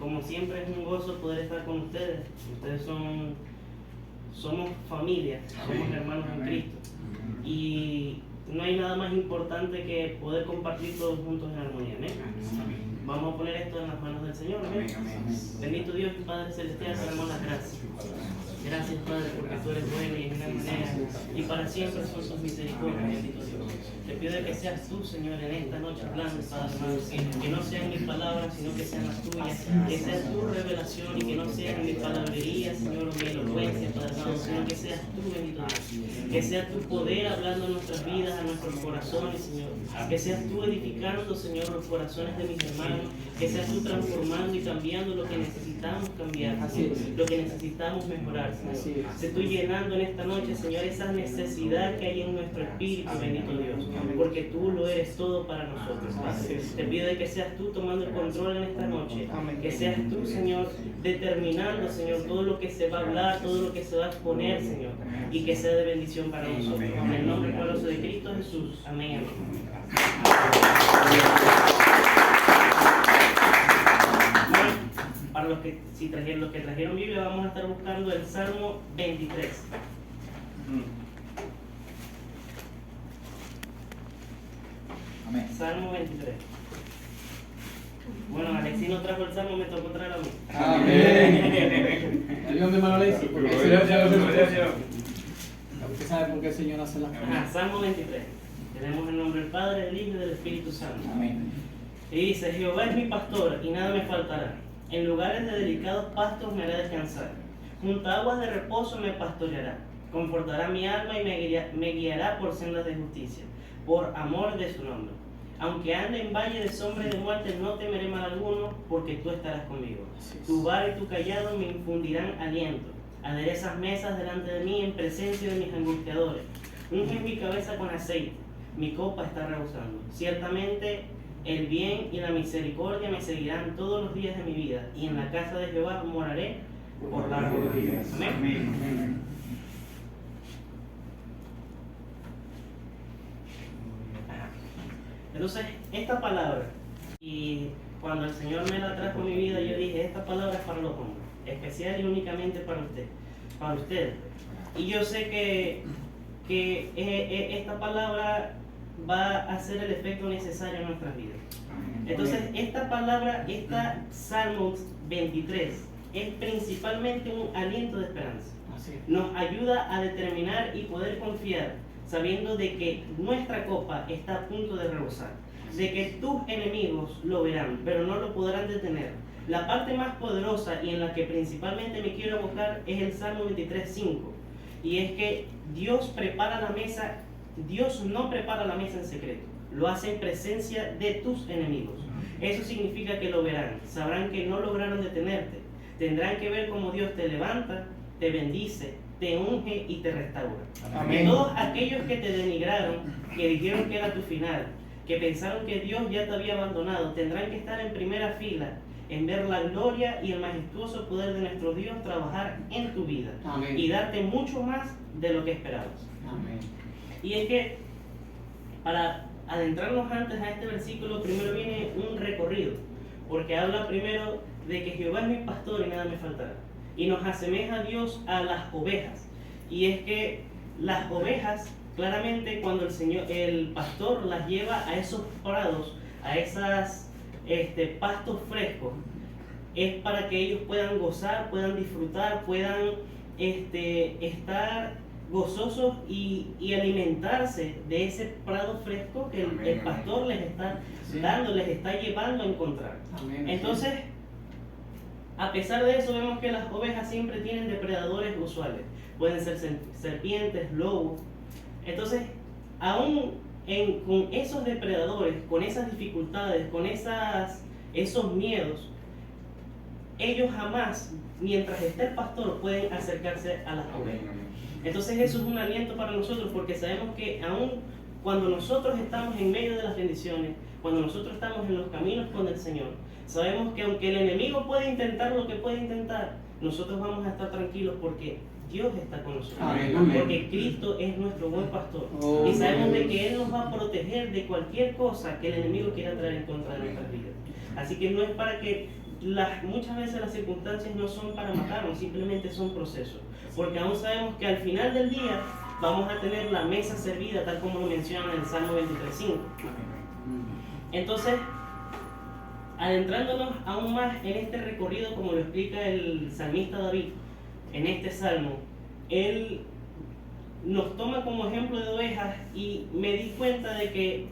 como siempre es un gozo poder estar con ustedes. Ustedes somos familia, somos hermanos en Cristo. Y no hay nada más importante que poder compartir todos juntos en armonía. ¿Amén? Vamos a poner esto en las manos del Señor. ¿Amén? Bendito Dios y Padre Celestial, te damos las gracias. Gracias, Padre, porque tú eres bueno y en gran manera, y para siempre son tus misericordias, bendito Dios. Te pido que seas tú, Señor, en esta noche hablando, Padre, que no sean mis palabras, sino que sean las tuyas, que sea tu revelación y que no sean mi palabrería, Señor, o mi elocuencia, Padre, sino que seas tú, bendito Dios. Que sea tu poder hablando en nuestras vidas, a nuestros corazones, Señor. Que seas tú edificando, Señor, los corazones de mis hermanos, que seas tú transformando y cambiando lo que necesitamos cambiar, lo que necesitamos mejorar. Señor. Se estoy llenando en esta noche, Señor, esa necesidad que hay en nuestro espíritu, bendito Dios, porque tú lo eres todo para nosotros, Padre. Te pido de que seas tú tomando el control en esta noche, que seas tú, Señor, determinando, Señor, todo lo que se va a hablar, todo lo que se va a exponer, Señor, y que sea de bendición para nosotros. En el nombre poderoso de Cristo Jesús. Amén. Para los que trajeron Biblia, vamos a estar buscando el Salmo 23. Amén. Salmo 23. Bueno, Alexis no trajo el Salmo, me tocó traer a mí. Amén. ¿El Dios de hermano Alexis? Porque el Señor ya lo hace. Usted sabe por qué el Señor hace las cosas. Salmo 23. Tenemos el nombre del Padre, del Hijo y del Espíritu Santo. Amén. Y dice: Jehová es mi pastor y nada me faltará. En lugares de delicados pastos me hará descansar. Junto a aguas de reposo me pastoreará. Confortará mi alma y me guiará por sendas de justicia, por amor de su nombre. Aunque ande en valle de sombra y de muerte, no temeré mal alguno, porque tú estarás conmigo. Tu vara y tu cayado me infundirán aliento. Aderezas mesas delante de mí en presencia de mis angustiadores. Unges mi cabeza con aceite. Mi copa está rebosando. Ciertamente el bien y la misericordia me seguirán todos los días de mi vida, y en la casa de Jehová moraré por largos días. Amén. Entonces, esta palabra, y cuando el Señor me la trajo a mi vida, yo dije: esta palabra es para los hombres, especial y únicamente para ustedes. Y yo sé que esta palabra va a hacer el efecto necesario en nuestras vidas. Entonces, esta palabra, esta Salmo 23, es principalmente un aliento de esperanza. Nos ayuda a determinar y poder confiar, sabiendo de que nuestra copa está a punto de rebosar, de que tus enemigos lo verán, pero no lo podrán detener. La parte más poderosa y en la que principalmente me quiero abocar es el Salmo 23:5, y es que Dios prepara la mesa. Dios no prepara la mesa en secreto, lo hace en presencia de tus enemigos. Eso significa que lo verán, sabrán que no lograron detenerte, tendrán que ver cómo Dios te levanta, te bendice, te unge y te restaura. Amén. Y todos aquellos que te denigraron, que dijeron que era tu final, que pensaron que Dios ya te había abandonado, tendrán que estar en primera fila en ver la gloria y el majestuoso poder de nuestro Dios trabajar en tu vida. Amén. Y darte mucho más de lo que esperabas. Amén. Y es que, para adentrarnos antes a este versículo, primero viene un recorrido, porque habla primero de que Jehová es mi pastor y nada me faltará, y nos asemeja a Dios a las ovejas. Y es que las ovejas, claramente, cuando el pastor las lleva a esos prados, a esos pastos frescos, es para que ellos puedan gozar, puedan disfrutar, puedan estar gozosos y alimentarse de ese prado fresco que el pastor les está dando, les está llevando a encontrar. Amén. Entonces, a pesar de eso, vemos que las ovejas siempre tienen depredadores usuales. Pueden ser serpientes, lobos. Entonces, aún con esos depredadores, con esas dificultades, con esos miedos, ellos jamás, mientras esté el pastor, pueden acercarse a las ovejas. Entonces eso es un aliento para nosotros, porque sabemos que aún cuando nosotros estamos en medio de las bendiciones, cuando nosotros estamos en los caminos con el Señor, sabemos que aunque el enemigo puede intentar lo que puede intentar, nosotros vamos a estar tranquilos porque Dios está con nosotros. Amén. Porque Cristo es nuestro buen pastor. Y sabemos de que Él nos va a proteger de cualquier cosa que el enemigo quiera traer en contra de nuestras vidas. Así que no es para que muchas veces las circunstancias no son para matarnos, simplemente son procesos. Porque aún sabemos que al final del día vamos a tener la mesa servida, tal como lo menciona en el Salmo 23:5. Entonces, adentrándonos aún más en este recorrido, como lo explica el salmista David, en este salmo, él nos toma como ejemplo de ovejas y me di cuenta de que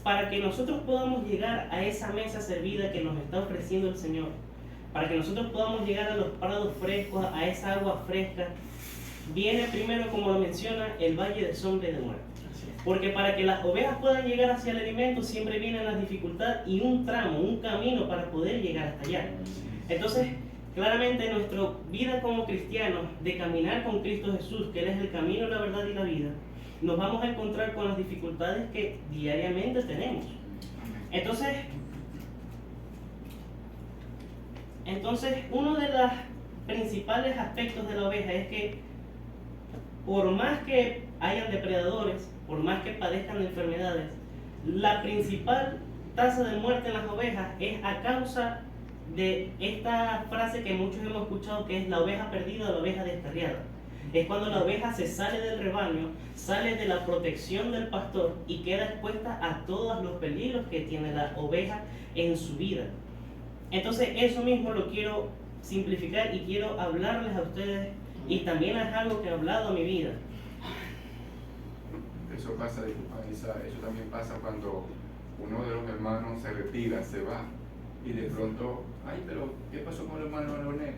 para que nosotros podamos llegar a esa mesa servida que nos está ofreciendo el Señor, para que nosotros podamos llegar a los prados frescos, a esa agua fresca, viene primero, como lo menciona, el valle de sombra y de muerte. Porque para que las ovejas puedan llegar hacia el alimento siempre vienen las dificultades y un tramo, un camino para poder llegar hasta allá. Entonces, claramente nuestra vida como cristianos, de caminar con Cristo Jesús, que Él es el camino, la verdad y la vida, nos vamos a encontrar con las dificultades que diariamente tenemos. Entonces, uno de los principales aspectos de la oveja es que por más que hayan depredadores, por más que padezcan de enfermedades, la principal tasa de muerte en las ovejas es a causa de esta frase que muchos hemos escuchado, que es la oveja perdida o la oveja descarriada. Es cuando la oveja se sale del rebaño, sale de la protección del pastor y queda expuesta a todos los peligros que tiene la oveja en su vida. Entonces eso mismo lo quiero simplificar y quiero hablarles a ustedes, y también es algo que he hablado a mi vida. Eso pasa, eso también pasa cuando uno de los hermanos se retira, se va, y de pronto, ay, pero ¿qué pasó con el hermano Leonel?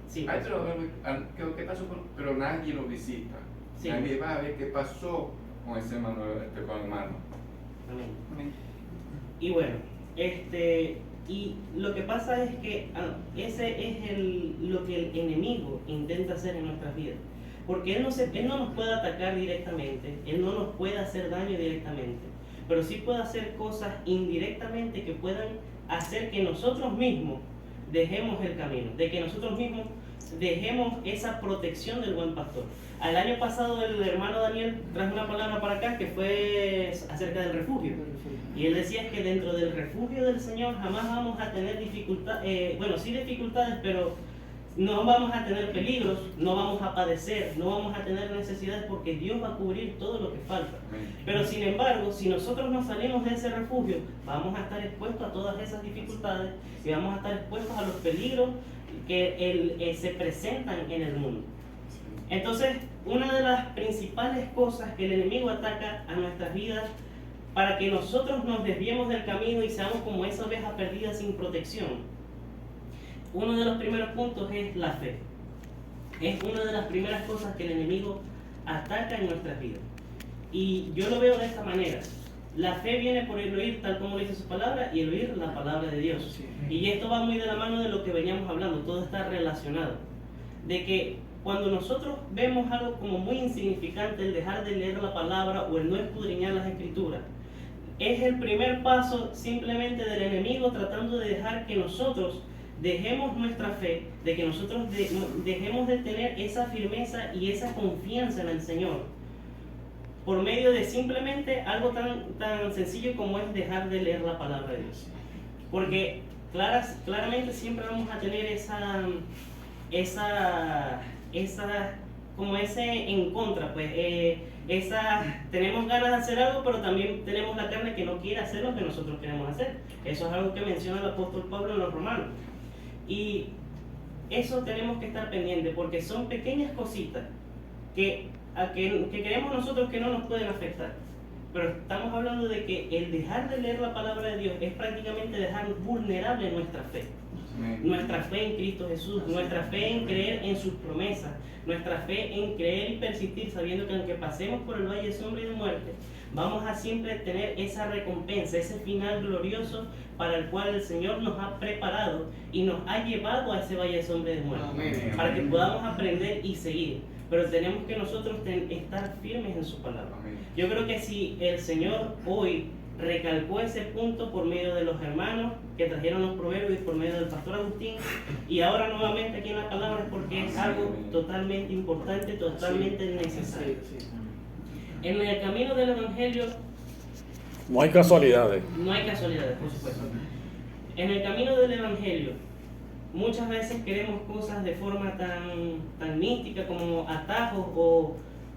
Sí. Ay, pero ¿qué pasó con...? Pero nadie lo visita. Sí. Nadie va a ver qué pasó con ese hermano, con el hermano. Amén. Y bueno, y lo que pasa es que ese es lo que el enemigo intenta hacer en nuestras vidas. Porque él no nos puede atacar directamente, Él no nos puede hacer daño directamente, pero sí puede hacer cosas indirectamente que puedan hacer que nosotros mismos dejemos el camino, de que nosotros mismos dejemos esa protección del buen pastor. Al año pasado el hermano Daniel trajo una palabra para acá que fue acerca del refugio. Y él decía que dentro del refugio del Señor jamás vamos a tener dificultades, sí dificultades, pero no vamos a tener peligros, no vamos a padecer, no vamos a tener necesidades, porque Dios va a cubrir todo lo que falta. Pero sin embargo, si nosotros no salimos de ese refugio, vamos a estar expuestos a todas esas dificultades y vamos a estar expuestos a los peligros que se presentan en el mundo. Entonces, una de las principales cosas que el enemigo ataca a nuestras vidas para que nosotros nos desviemos del camino y seamos como esa oveja perdida sin protección, uno de los primeros puntos es la fe. Es una de las primeras cosas que el enemigo ataca en nuestras vidas. Y yo lo veo de esta manera. La fe viene por el oír, tal como dice su palabra, y el oír la palabra de Dios. Y esto va muy de la mano de lo que veníamos hablando, todo está relacionado. De que cuando nosotros vemos algo como muy insignificante, el dejar de leer la palabra o el no escudriñar las escrituras, es el primer paso simplemente del enemigo tratando de dejar que nosotros dejemos nuestra fe, de que nosotros dejemos de tener esa firmeza y esa confianza en el Señor, por medio de simplemente algo tan sencillo como es dejar de leer la palabra de Dios. Porque claramente siempre vamos a tener como ese en contra, pues tenemos ganas de hacer algo, pero también tenemos la carne que no quiere hacer lo que nosotros queremos hacer. Eso es algo que menciona el apóstol Pablo en los Romanos. Y eso tenemos que estar pendientes, porque son pequeñas cositas que creemos nosotros que no nos pueden afectar. Pero estamos hablando de que el dejar de leer la palabra de Dios es prácticamente dejar vulnerable nuestra fe. Nuestra fe en Cristo Jesús, nuestra fe en creer en sus promesas, nuestra fe en creer y persistir sabiendo que aunque pasemos por el valle de sombra y de muerte, vamos a siempre tener esa recompensa, ese final glorioso para el cual el Señor nos ha preparado y nos ha llevado a ese valle de sombra y de muerte. Amén. Para que podamos aprender y seguir. Pero tenemos que nosotros estar firmes en su palabra. Amén. Yo creo que si el Señor hoy recalcó ese punto por medio de los hermanos que trajeron los proverbios y por medio del pastor Agustín, y ahora nuevamente aquí en la palabra, es porque es algo totalmente importante, totalmente necesario. En el camino del Evangelio no hay casualidades. No hay casualidades, por supuesto. en el camino del Evangelio, muchas veces queremos cosas de forma tan mística como atajos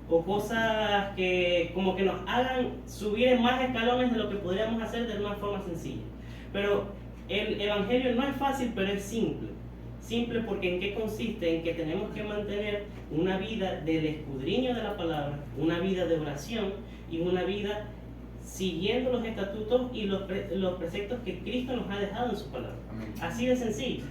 o cosas que como que nos hagan subir en más escalones de lo que podríamos hacer de una forma sencilla. Pero el Evangelio no es fácil, pero es simple. Simple porque ¿en qué consiste? En que tenemos que mantener una vida del escudriño de la palabra, una vida de oración y una vida siguiendo los estatutos y los preceptos que Cristo nos ha dejado en su palabra. Amén. Así de sencillo.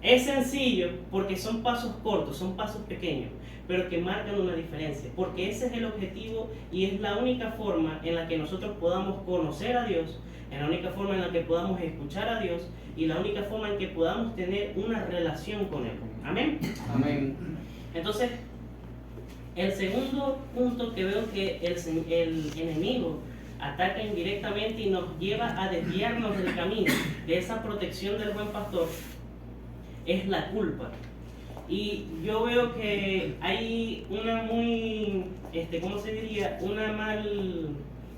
Es sencillo porque son pasos cortos, son pasos pequeños, pero que marcan una diferencia, porque ese es el objetivo y es la única forma en la que nosotros podamos conocer a Dios, es la única forma en la que podamos escuchar a Dios y la única forma en que podamos tener una relación con Él. Amén. Amén. Entonces, el segundo punto que veo que el enemigo ataca indirectamente y nos lleva a desviarnos del camino de esa protección del buen pastor es la culpa. Y yo veo que hay una ¿cómo se diría? Una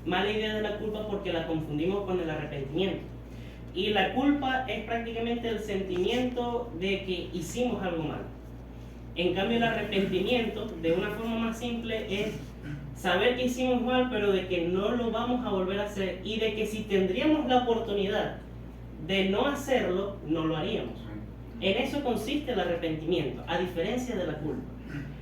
mala idea de la culpa porque la confundimos con el arrepentimiento. Y la culpa es prácticamente el sentimiento de que hicimos algo mal. En cambio, el arrepentimiento, de una forma más simple, es saber que hicimos mal, pero de que no lo vamos a volver a hacer y de que si tendríamos la oportunidad de no hacerlo, no lo haríamos. En eso consiste el arrepentimiento, a diferencia de la culpa.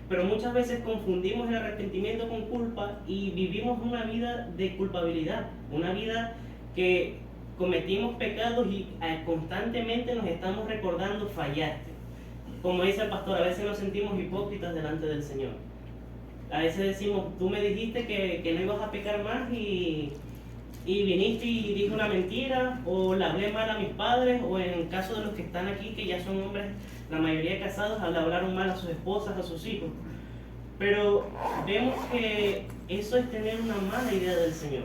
Pero muchas veces confundimos el arrepentimiento con culpa y vivimos una vida de culpabilidad, una vida que cometimos pecados y constantemente nos estamos recordando fallaste. Como dice el pastor, a veces nos sentimos hipócritas delante del Señor. A veces decimos, tú me dijiste que no ibas a pecar más y viniste y dije una mentira, o le hablé mal a mis padres, o en el caso de los que están aquí, que ya son hombres, la mayoría casados, le hablaron mal a sus esposas, a sus hijos. Pero vemos que eso es tener una mala idea del Señor,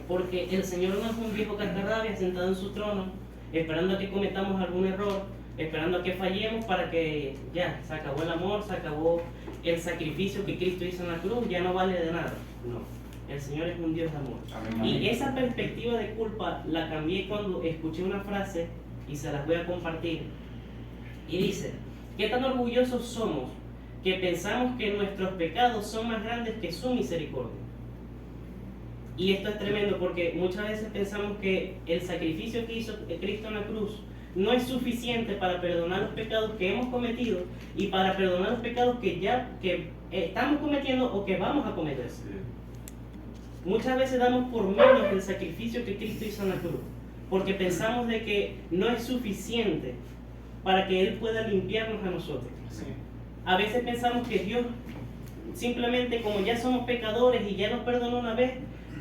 porque el Señor no es un viejo cascarrabias sentado en su trono, esperando a que cometamos algún error, esperando a que fallemos para que ya, se acabó el amor, se acabó el sacrificio que Cristo hizo en la cruz, ya no vale de nada. No. El Señor es un Dios de amor. Amén. Y esa perspectiva de culpa la cambié cuando escuché una frase y se las voy a compartir. Y dice, ¿qué tan orgullosos somos que pensamos que nuestros pecados son más grandes que su misericordia? Y esto es tremendo porque muchas veces pensamos que el sacrificio que hizo Cristo en la cruz no es suficiente para perdonar los pecados que hemos cometido y para perdonar los pecados que estamos cometiendo o que vamos a cometer. Muchas veces damos por menos el sacrificio que Cristo hizo en la cruz, porque pensamos de que no es suficiente para que Él pueda limpiarnos a nosotros. Sí. A veces pensamos que Dios simplemente, como ya somos pecadores y ya nos perdonó una vez,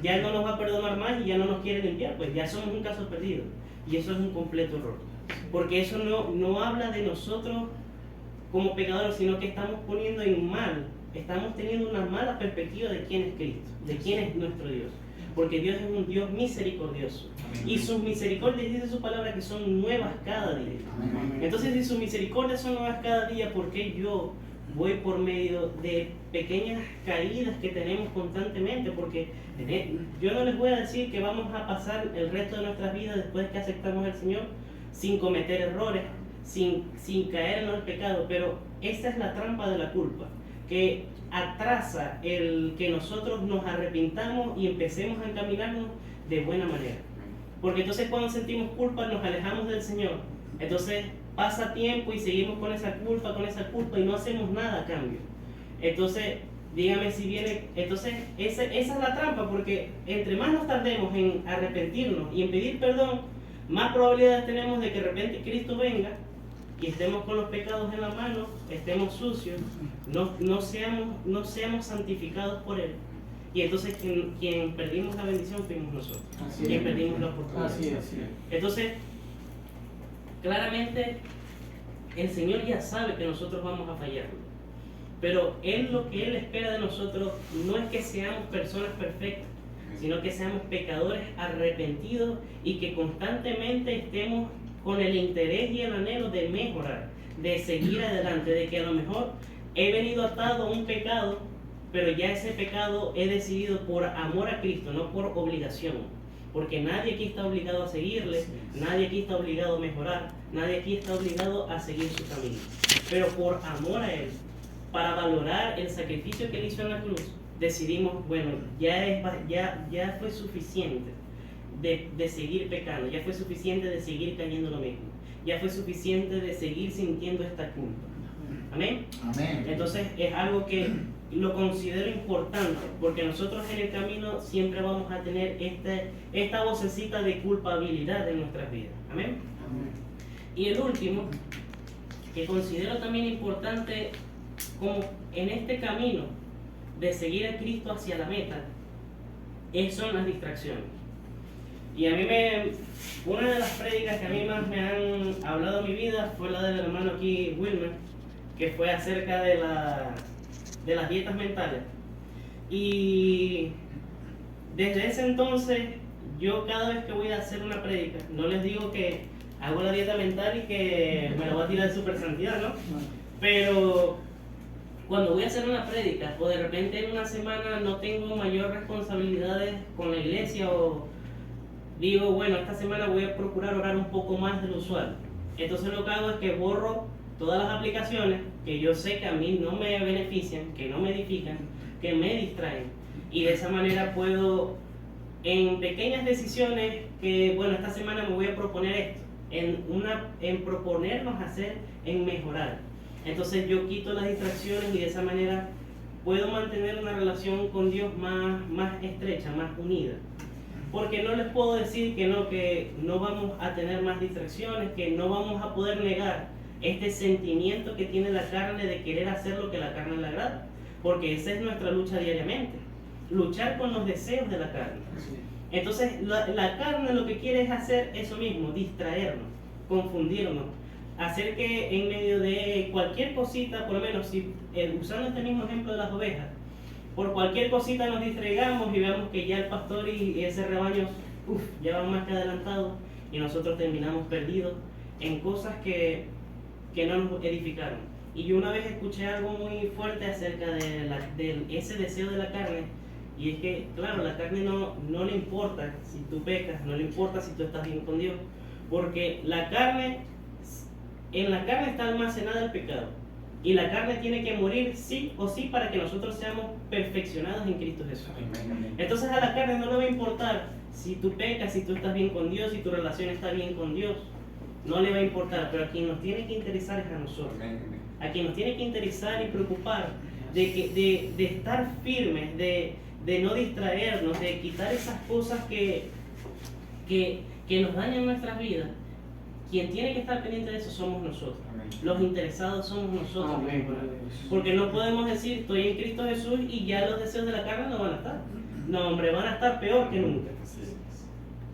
ya Él no nos va a perdonar más y ya no nos quiere limpiar, pues ya somos un caso perdido. Y eso es un completo error, porque eso no habla de nosotros como pecadores, sino que estamos poniendo en mal. Estamos teniendo una mala perspectiva de quién es Cristo, de quién es nuestro Dios. Porque Dios es un Dios misericordioso. Y sus misericordias, dice su palabra, que son nuevas cada día. Entonces, si sus misericordias son nuevas cada día, ¿por qué yo voy por medio de pequeñas caídas que tenemos constantemente? Porque yo no les voy a decir que vamos a pasar el resto de nuestras vidas después que aceptamos al Señor sin cometer errores, sin caer en el pecado, pero esa es la trampa de la culpa, que atrasa el que nosotros nos arrepintamos y empecemos a encaminarnos de buena manera. Porque entonces cuando sentimos culpa nos alejamos del Señor. Entonces pasa tiempo y seguimos con esa culpa y no hacemos nada a cambio. Entonces, dígame si viene... Entonces, esa es la trampa, porque entre más nos tardemos en arrepentirnos y en pedir perdón, más probabilidades tenemos de que de repente Cristo venga y estemos con los pecados en la mano, estemos sucios, no seamos santificados por Él. Y entonces quien perdimos la bendición fuimos nosotros, quien perdimos la oportunidad. Así es. Entonces, claramente el Señor ya sabe que nosotros vamos a fallarlo, pero lo que Él espera de nosotros no es que seamos personas perfectas, sino que seamos pecadores arrepentidos y que constantemente estemos con el interés y el anhelo de mejorar, de seguir adelante, de que a lo mejor he venido atado a un pecado, pero ya ese pecado he decidido por amor a Cristo, no por obligación. porque nadie aquí está obligado a seguirle, nadie aquí está obligado a mejorar, nadie aquí está obligado a seguir su camino. Pero por amor a Él, para valorar el sacrificio que Él hizo en la cruz, decidimos, bueno, ya fue suficiente de seguir pecando, ya fue suficiente de seguir cayendo lo mismo, ya fue suficiente de seguir sintiendo esta culpa. Amén. Amén. Entonces es algo que lo considero importante, porque nosotros en el camino siempre vamos a tener esta vocecita de culpabilidad en nuestras vidas. Amén. Y el último, que considero también importante como en este camino de seguir a Cristo hacia la meta, son las distracciones. Y a mí una de las prédicas que a mí más me han hablado en mi vida fue la del hermano aquí, Wilmer, que fue acerca de las dietas mentales. Y desde ese entonces, yo cada vez que voy a hacer una prédica, no les digo que hago la dieta mental y que me la voy a tirar de super santidad, ¿no? Pero cuando voy a hacer una prédica, o de repente en una semana no tengo mayor responsabilidades con la iglesia, o digo, bueno, esta semana voy a procurar orar un poco más de lo usual. Entonces lo que hago es que borro todas las aplicaciones que yo sé que a mí no me benefician, que no me edifican, que me distraen. Y de esa manera puedo, en pequeñas decisiones, que bueno, esta semana me voy a proponer esto, en proponernos hacer, en mejorar. Entonces yo quito las distracciones y de esa manera puedo mantener una relación con Dios más estrecha, más unida. Porque no les puedo decir que no vamos a tener más distracciones, que no vamos a poder negar este sentimiento que tiene la carne de querer hacer lo que la carne le agrada, porque esa es nuestra lucha diariamente, luchar con los deseos de la carne. Entonces la carne lo que quiere es hacer eso mismo, distraernos, confundirnos, hacer que en medio de cualquier cosita, por lo menos si usando este mismo ejemplo de las ovejas, por cualquier cosita nos distraigamos y veamos que ya el pastor y ese rebaño ya van más que adelantados y nosotros terminamos perdidos en cosas que no nos edificaron. Y yo una vez escuché algo muy fuerte acerca de ese deseo de la carne, y es que, claro, la carne no le importa si tú pecas, no le importa si tú estás bien con Dios, porque en la carne está almacenada el pecado, y la carne tiene que morir sí o sí para que nosotros seamos perfeccionados en Cristo Jesús. Entonces a la carne no le va a importar si tú pecas, si tú estás bien con Dios, si tu relación está bien con Dios. No le va a importar, pero a quien nos tiene que interesar es a nosotros. A quien nos tiene que interesar y preocupar de estar firmes, de no distraernos, de quitar esas cosas que nos dañan nuestras vidas. Quien tiene que estar pendiente de eso somos nosotros. Los interesados somos nosotros. Porque no podemos decir, estoy en Cristo Jesús y ya los deseos de la carne no van a estar. No, hombre, van a estar peor que nunca.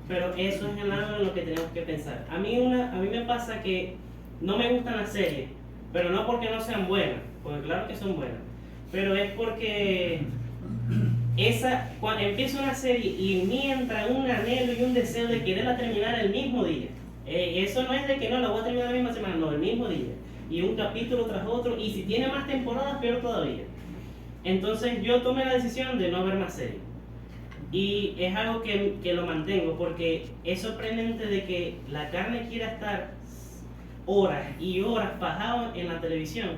Pero eso es en algo en lo que tenemos que pensar. A mí me pasa que no me gustan las series, pero no porque no sean buenas, porque claro que son buenas, pero es porque cuando empiezo una serie y me entra un anhelo y un deseo de quererla terminar el mismo día. Eso no es de que no, la voy a terminar la misma semana, no, el mismo día. Y un capítulo tras otro, y si tiene más temporadas, peor todavía. Entonces yo tomé la decisión de no ver más series. Y es algo que lo mantengo, porque es sorprendente de que la carne quiera estar horas y horas fajado en la televisión,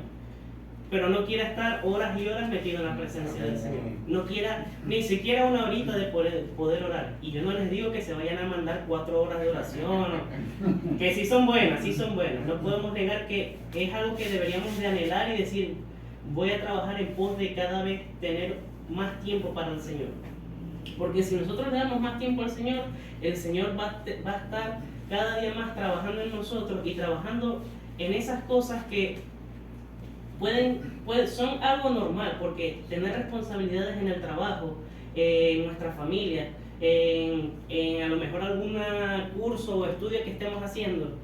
pero no quiera estar horas y horas metido en la presencia del Señor. No quiera ni siquiera una horita de poder orar. Y yo no les digo que se vayan a mandar 4 horas de oración, que sí son buenas, sí son buenas. No podemos negar que es algo que deberíamos de anhelar y decir, voy a trabajar en pos de cada vez tener más tiempo para el Señor. Porque si nosotros le damos más tiempo al Señor, el Señor va a estar cada día más trabajando en nosotros y trabajando en esas cosas que son algo normal, porque tener responsabilidades en el trabajo, en nuestra familia, en a lo mejor algún curso o estudio que estemos haciendo,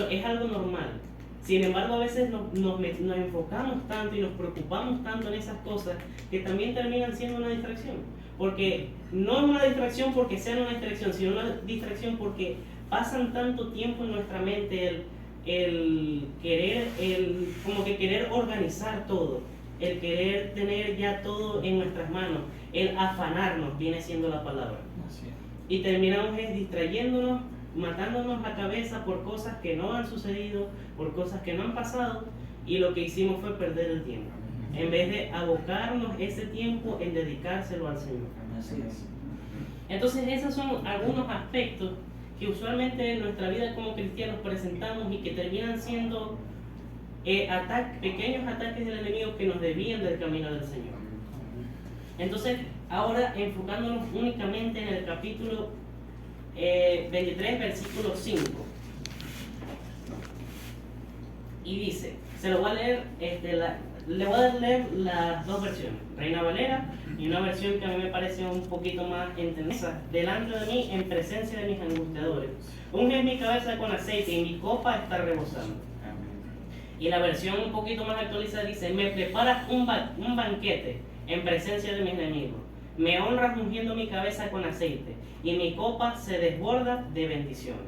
es algo normal. Sin embargo, a veces nos enfocamos tanto y nos preocupamos tanto en esas cosas que también terminan siendo una distracción. Porque no es una distracción porque sean una distracción, sino una distracción porque pasan tanto tiempo en nuestra mente el querer organizar todo, el querer tener ya todo en nuestras manos, el afanarnos viene siendo la palabra. y terminamos distrayéndonos, matándonos la cabeza por cosas que no han sucedido, por cosas que no han pasado, y lo que hicimos fue perder el tiempo, en vez de abocarnos ese tiempo en dedicárselo al Señor. Así es. Entonces esos son algunos aspectos que usualmente en nuestra vida como cristianos presentamos y que terminan siendo pequeños ataques del enemigo que nos desvían del camino del Señor. Entonces, ahora enfocándonos únicamente en el capítulo 23, versículo 5. Y dice, se lo voy a leer, le voy a leer las dos versiones, Reina Valera y una versión que a mí me parece un poquito más entendida. Delante de mí, en presencia de mis angustiadores, unge mi cabeza con aceite y mi copa está rebosando. Y la versión un poquito más actualizada dice, me preparas un banquete en presencia de mis enemigos, me honras ungiendo mi cabeza con aceite y mi copa se desborda de bendiciones.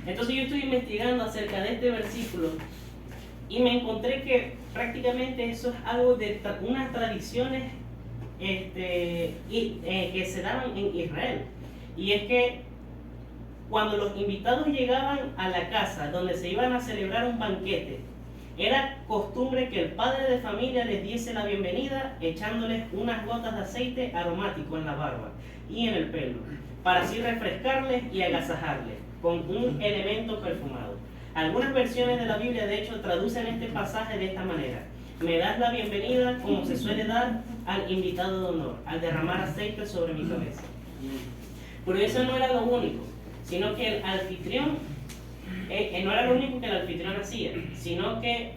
Entonces yo estoy investigando acerca de este versículo y me encontré que prácticamente eso es algo de unas tradiciones que se daban en Israel. Y es que cuando los invitados llegaban a la casa donde se iban a celebrar un banquete, era costumbre que el padre de familia les diese la bienvenida echándoles unas gotas de aceite aromático en la barba y en el pelo, para así refrescarles y agasajarles con un elemento perfumado. Algunas versiones de la Biblia de hecho traducen este pasaje de esta manera: me das la bienvenida como se suele dar al invitado de honor, al derramar aceite sobre mi cabeza. Pero eso no era lo único, sino que el anfitrión, no era lo único que el anfitrión hacía, sino que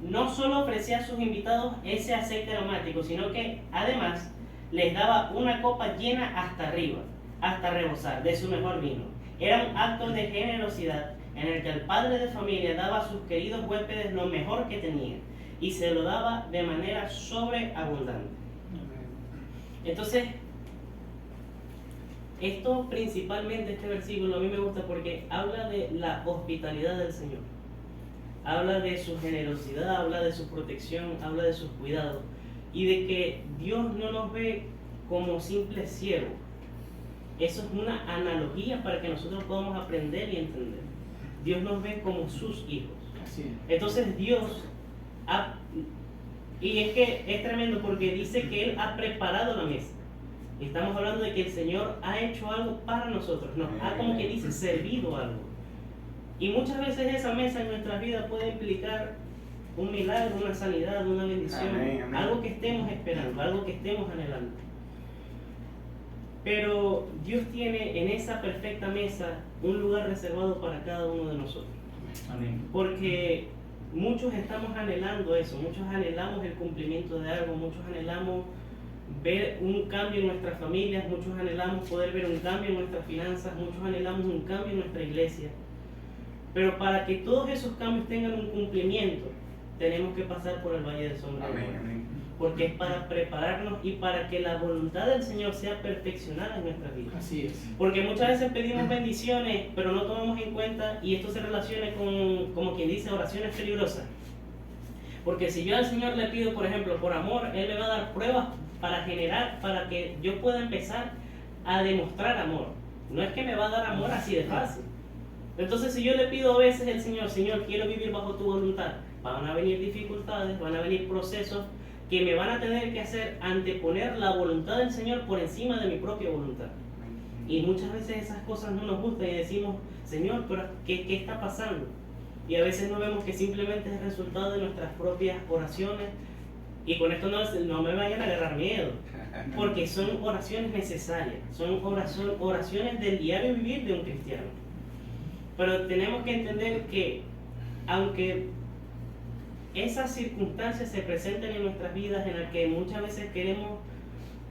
no solo ofrecía a sus invitados ese aceite aromático, sino que además les daba una copa llena hasta arriba, hasta rebosar, de su mejor vino. Era un acto de generosidad en el que el padre de familia daba a sus queridos huéspedes lo mejor que tenía y se lo daba de manera sobreabundante. Entonces, esto principalmente, este versículo a mí me gusta porque habla de la hospitalidad del Señor, habla de su generosidad, habla de su protección, habla de sus cuidados y de que Dios no nos ve como simples siervos. Eso es una analogía para que nosotros podamos aprender y entender. Dios nos ve como sus hijos. Así es. Entonces Dios y es que es tremendo porque dice que Él ha preparado la mesa. Y estamos hablando de que el Señor ha hecho algo para nosotros, nos ha, como que dice, servido algo. Y muchas veces esa mesa en nuestras vidas puede implicar un milagro, una sanidad, una bendición, amén. Algo que estemos esperando, algo que estemos anhelando. Pero Dios tiene en esa perfecta mesa un lugar reservado para cada uno de nosotros. Amén. Porque muchos estamos anhelando eso, muchos anhelamos el cumplimiento de algo, muchos anhelamos ver un cambio en nuestras familias, muchos anhelamos poder ver un cambio en nuestras finanzas, muchos anhelamos un cambio en nuestra iglesia. Pero para que todos esos cambios tengan un cumplimiento, tenemos que pasar por el valle de sombra de muerte. Porque es para prepararnos y para que la voluntad del Señor sea perfeccionada en nuestras vidas. Así es. Porque muchas veces pedimos bendiciones, pero no tomamos en cuenta, y esto se relaciona con, como quien dice, oraciones peligrosas. Porque si yo al Señor le pido, por ejemplo, por amor, Él me va a dar pruebas para que yo pueda empezar a demostrar amor. No es que me va a dar amor así de fácil. Entonces, si yo le pido a veces al Señor, Señor, quiero vivir bajo tu voluntad, van a venir dificultades, van a venir procesos que me van a tener que hacer anteponer la voluntad del Señor por encima de mi propia voluntad. Y muchas veces esas cosas no nos gustan y decimos, Señor, pero ¿qué está pasando? Y a veces no vemos que simplemente es el resultado de nuestras propias oraciones. Y con esto no me vayan a agarrar miedo, porque son oraciones necesarias, son oraciones del diario vivir de un cristiano. Pero tenemos que entender que aunque esas circunstancias se presenten en nuestras vidas en las que muchas veces queremos,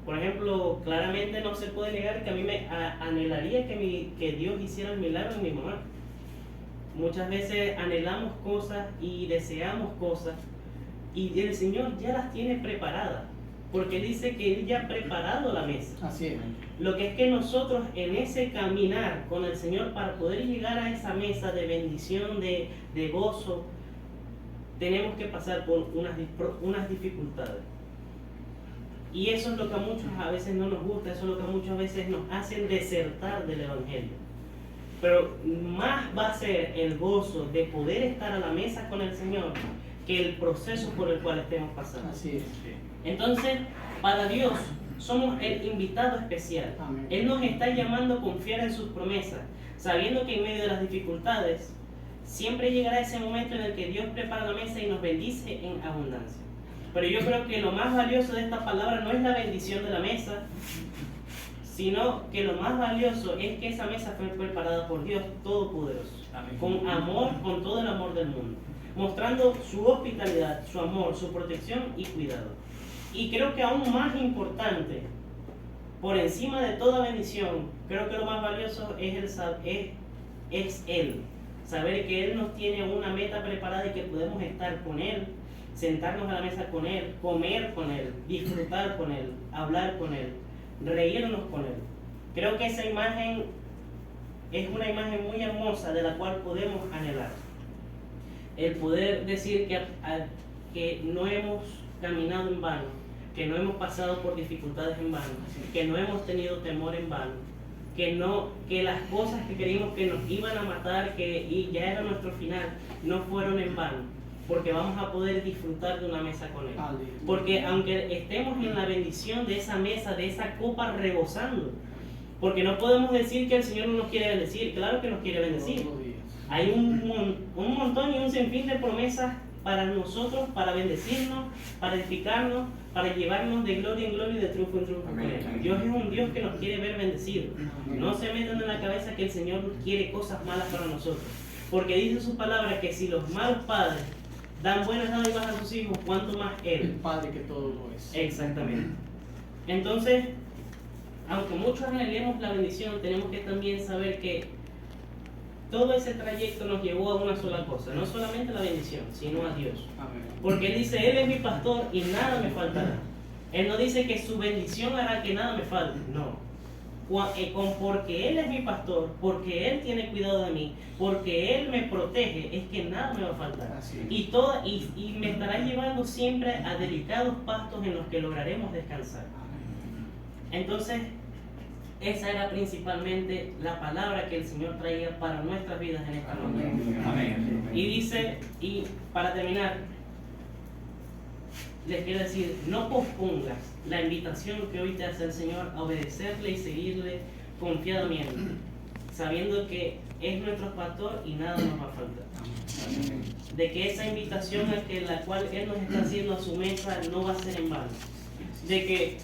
por ejemplo, claramente no se puede negar que a mí me anhelaría que Dios hiciera el milagro en mi mamá. Muchas veces anhelamos cosas y deseamos cosas y el Señor ya las tiene preparadas, porque Él dice que Él ya ha preparado la mesa. Así es. Lo que es que nosotros en ese caminar con el Señor para poder llegar a esa mesa de bendición, de gozo, tenemos que pasar por unas dificultades. Y eso es lo que a muchos a veces no nos gusta, eso es lo que a muchas veces nos hacen desertar del Evangelio. Pero más va a ser el gozo de poder estar a la mesa con el Señor que el proceso por el cual estemos pasando. Así es. Entonces, para Dios, somos el invitado especial. Amén. Él nos está llamando a confiar en sus promesas, sabiendo que en medio de las dificultades, siempre llegará ese momento en el que Dios prepara la mesa y nos bendice en abundancia. Pero yo creo que lo más valioso de esta palabra no es la bendición de la mesa, sino que lo más valioso es que esa mesa fue preparada por Dios Todopoderoso, con amor, con todo el amor del mundo, mostrando su hospitalidad, su amor, su protección y cuidado. Y creo que aún más importante, por encima de toda bendición, creo que lo más valioso es Él. Saber que Él nos tiene una meta preparada y que podemos estar con Él, sentarnos a la mesa con Él, comer con Él, disfrutar con Él, hablar con Él, reírnos con Él. Creo que esa imagen es una imagen muy hermosa de la cual podemos anhelar. El poder decir que no hemos caminado en vano, que no hemos pasado por dificultades en vano, que no hemos tenido temor en vano, que las cosas que creímos que nos iban a matar, y ya era nuestro final, no fueron en vano, porque vamos a poder disfrutar de una mesa con Él. Porque aunque estemos en la bendición de esa mesa, de esa copa rebosando, porque no podemos decir que el Señor no nos quiere bendecir, claro que nos quiere bendecir. Hay un montón y un sinfín de promesas para nosotros, para bendecirnos, para edificarnos, para llevarnos de gloria en gloria y de triunfo en triunfo con Él. Dios es un Dios que nos quiere ver bendecidos. No se metan en la cabeza que el Señor quiere cosas malas para nosotros, porque dice su palabra que si los malos padres dan buenas dádivas a sus hijos, ¿cuánto más Él? El Padre que todo lo es. Exactamente. Entonces, aunque muchos anhelemos la bendición, tenemos que también saber que todo ese trayecto nos llevó a una sola cosa, no solamente la bendición, sino a Dios. Amén. Porque Él dice, Él es mi pastor y nada me faltará. Él no dice que su bendición hará que nada me falte, no. Porque Él es mi pastor, porque Él tiene cuidado de mí, porque Él me protege, es que nada me va a faltar. Y me estará llevando siempre a delicados pastos en los que lograremos descansar. Entonces, esa era principalmente la palabra que el Señor traía para nuestras vidas en esta noche. Amén. Y dice, y para terminar, les quiero decir, no pospongas la invitación que hoy te hace el Señor a obedecerle y seguirle confiadamente, sabiendo que es nuestro pastor y nada nos va a faltar. De que esa invitación a la cual Él nos está haciendo a su mesa no va a ser en vano. De que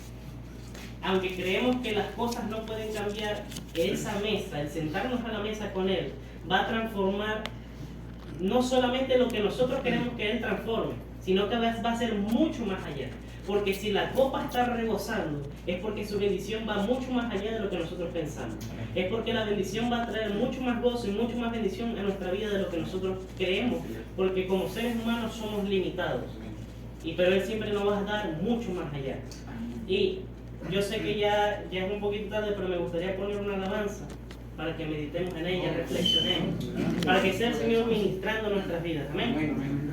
aunque creemos que las cosas no pueden cambiar, esa mesa, el sentarnos a la mesa con Él, va a transformar no solamente lo que nosotros queremos que Él transforme, sino que va a ser mucho más allá. Porque si la copa está rebosando, es porque su bendición va mucho más allá de lo que nosotros pensamos. Es porque la bendición va a traer mucho más gozo y mucho más bendición a nuestra vida de lo que nosotros creemos. Porque como seres humanos somos limitados. Pero Él siempre nos va a dar mucho más allá. Y yo sé que ya es un poquito tarde, pero me gustaría poner una alabanza para que meditemos en ella, reflexionemos, para que sea el Señor ministrando nuestras vidas. Amén. Amén.